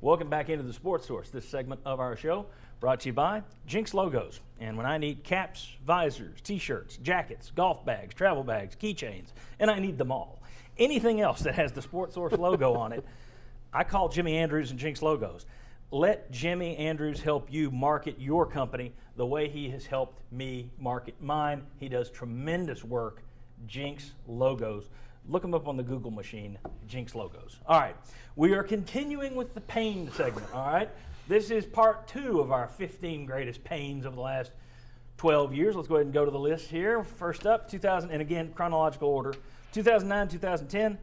Welcome back into the Sports Source. This segment of our show brought to you by Jinx Logos. And when I need caps, visors, t-shirts, jackets, golf bags, travel bags, keychains, and I need them all, anything else that has the Sports Source logo on it, I call Jimmy Andrews and Jinx Logos. Let Jimmy Andrews help you market your company the way he has helped me market mine. He does tremendous work. Jinx Logos. Look him up on the Google machine, Jinx Logos. All right, we are continuing with the pain segment, all right? This is part 2 of our 15 greatest pains of the last 12 years. Let's go ahead and go to the list here. First up, 2000, and again, chronological order. 2009, 2010,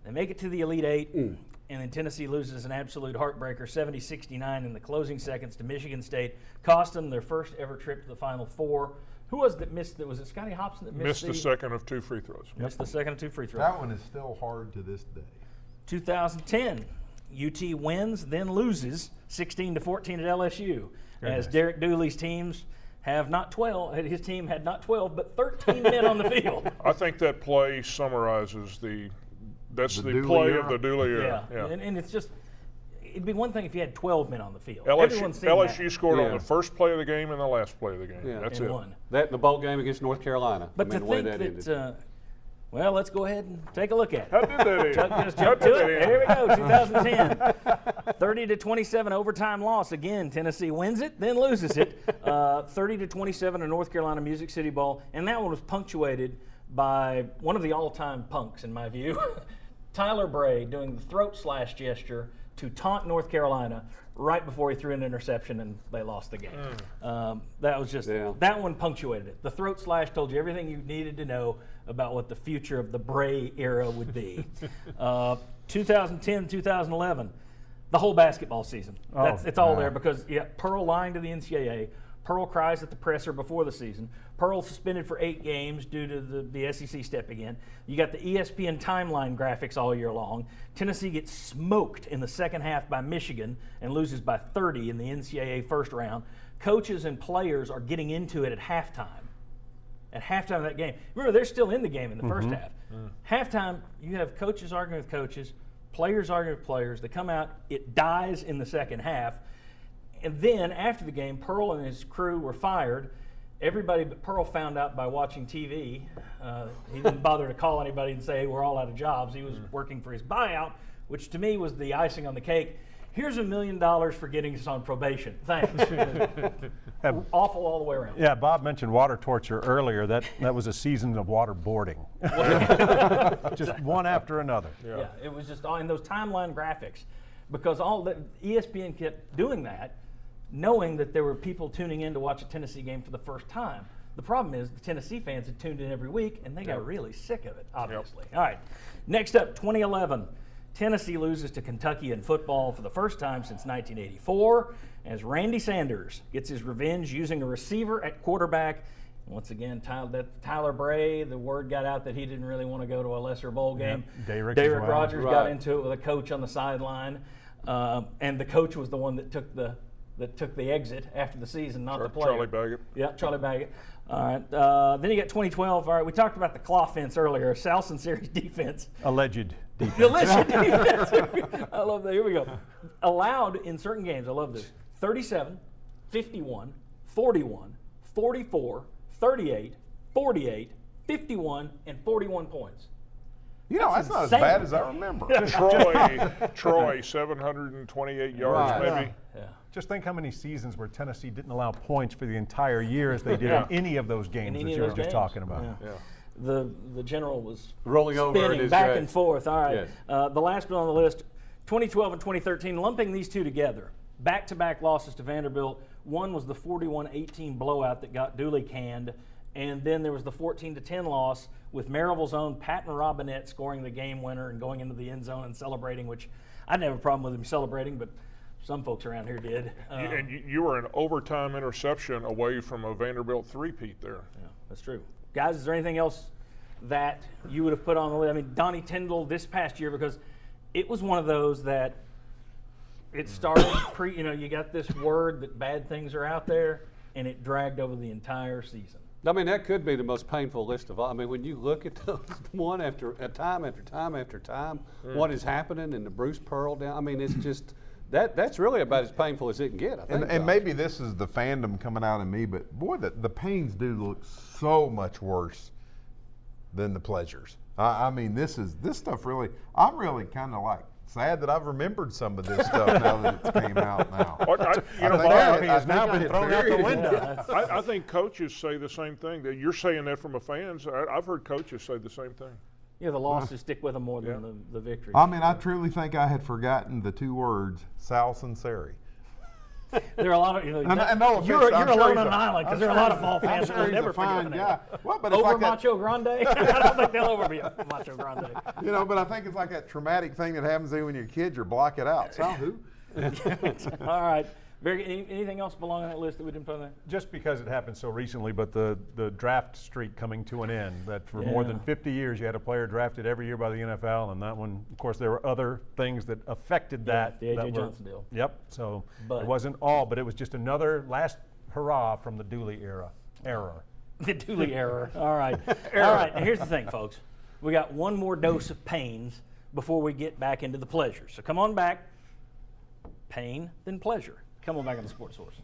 they make it to the Elite Eight, and then Tennessee loses an absolute heartbreaker, 70-69 in the closing seconds to Michigan State. Cost them their first ever trip to the Final Four. Who was it that missed it? Was it Scotty Hobson that missed the second of 2 free throws? Missed the second of 2 free throws. That one is still hard to this day. 2010, UT wins, then loses 16-14 at LSU. As Derek Dooley's teams have not 12, his team had not 12, but 13 men on the field. I think that play summarizes the Dooley play era? of the Dooley era. Yeah. And it's just, it'd be one thing if you had 12 men on the field. LSU scored on Yeah. the first play of the game and the last play of the game. Yeah. That's and it. won. That in the bowl game against North Carolina. But the to way think that ended. well, let's go ahead and take a look at it. How did that end? Chuck just How jumped did to that it. end? Here we go, 2010. 30-27 overtime loss. Again, Tennessee wins it, then loses it. 30-27 in North Carolina Music City Bowl. And that one was punctuated by one of the all-time punks, in my view. Tyler Bray doing the throat slash gesture to taunt North Carolina right before he threw an interception and they lost the game. That was just, that one punctuated it. The throat slash told you everything you needed to know about what the future of the Bray era would be. 2010, 2011, the whole basketball season. It's all there because Pearl lying to the NCAA. Pearl cries at the presser before the season. Pearl suspended for 8 games due to the SEC stepping in. You got the ESPN timeline graphics all year long. Tennessee gets smoked in the second half by Michigan and loses by 30 in the NCAA first round. Coaches and players are getting into it at halftime. At halftime of that game. Remember, they're still in the game in the first half. Halftime, you have coaches arguing with coaches, players arguing with players. They come out, it dies in the second half. And then after the game, Pearl and his crew were fired. Everybody but Pearl found out by watching TV. He didn't bother to call anybody and say, hey, we're all out of jobs. He was working for his buyout, which to me was the icing on the cake. Here's $1 million for getting us on probation. Thanks. Awful all the way around. Yeah, Bob mentioned water torture earlier. That was a season of waterboarding. Just one after another. Yeah, it was just all in those timeline graphics. Because all the ESPN kept doing that, knowing that there were people tuning in to watch a Tennessee game for the first time. The problem is the Tennessee fans had tuned in every week, and they got really sick of it, obviously. All right, next up, 2011. Tennessee loses to Kentucky in football for the first time since 1984 as Randy Sanders gets his revenge using a receiver at quarterback. Once again, Tyler Bray, the word got out that he didn't really want to go to a lesser bowl game. Derek Rogers got into it with a coach on the sideline, and the coach was the one that took the exit after the season, not the player. Charlie Baggett. Yeah, Charlie Baggett. All right. Then you got 2012. All right, we talked about the claw fence earlier. Salson series defense. Alleged defense. Alleged defense. I love that. Here we go. Allowed in certain games. I love this. 37, 51, 41, 44, 38, 48, 51, and 41 points. You know, that's not as insane. bad as I remember. Troy, 728 yards maybe. Yeah. Just think how many seasons where Tennessee didn't allow points for the entire year as they did in any of those games that you were just talking about. Yeah. The general was Rolling over in spinning his back grave. and forth. All right. Yes. The last one on the list, 2012 and 2013, lumping these two together. Back-to-back losses to Vanderbilt. One was the 41-18 blowout that got Dooley canned, and then there was the 14-10 loss with Maryville's own Patton Robinette scoring the game winner and going into the end zone and celebrating, which I didn't have a problem with him celebrating, but some folks around here did. And you were an overtime interception away from a Vanderbilt three-peat there. Yeah, that's true. Guys, is there anything else that you would have put on the list? I mean, Donnie Tyndall this past year, because it was one of those that it started you got this word that bad things are out there, and it dragged over the entire season. I mean, that could be the most painful list of all. I mean, when you look at those one after time, what is happening, and the Bruce Pearl down. I mean, it's just that's really about as painful as it can get, I think. And Josh. maybe this is the fandom coming out in me, but boy, the pains do look so much worse than the pleasures. I mean, this stuff really. I'm really kind of like sad that I've remembered some of this stuff now that it's came out now. Well, you know, I think Bob, I has now think been I thrown out the buried it. window. I think coaches say the same thing. That you're saying that from a fans. I've heard coaches say the same thing. Yeah, the losses stick with them more than the victories. I mean, I truly think I had forgotten the two words, Sal Sinceri. There are a lot of, And no offense, you're I'm sure alone he's on an island because there are a lot of Fall fans that will he's never a fine forget guy. that. Well, but it's Over like that, Macho Grande? I don't think they'll ever be Macho Grande. you know, but I think it's like that traumatic thing that happens to you when you're a kid. You block it out. Sal who? All right. Anything else belong on that list that we didn't put on there? Just because it happened so recently, but the draft streak coming to an end, that for more than 50 years you had a player drafted every year by the NFL, and that one, of course, there were other things that affected that. the A.J. that were- Johnson deal. Yep, so But- it wasn't all, but it was just another last hurrah from the Dooley era. The Dooley error. All right. All right. Now here's the thing, folks. We got one more dose of pains before we get back into the pleasures. So come on back. Pain, then pleasure. Come on back on the Sports Source.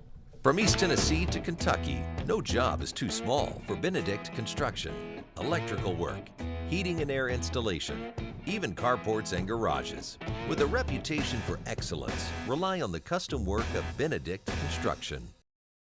From East Tennessee to Kentucky, no job is too small for Benedict Construction. Electrical work, heating and air installation, even carports and garages. With a reputation for excellence, rely on the custom work of Benedict Construction.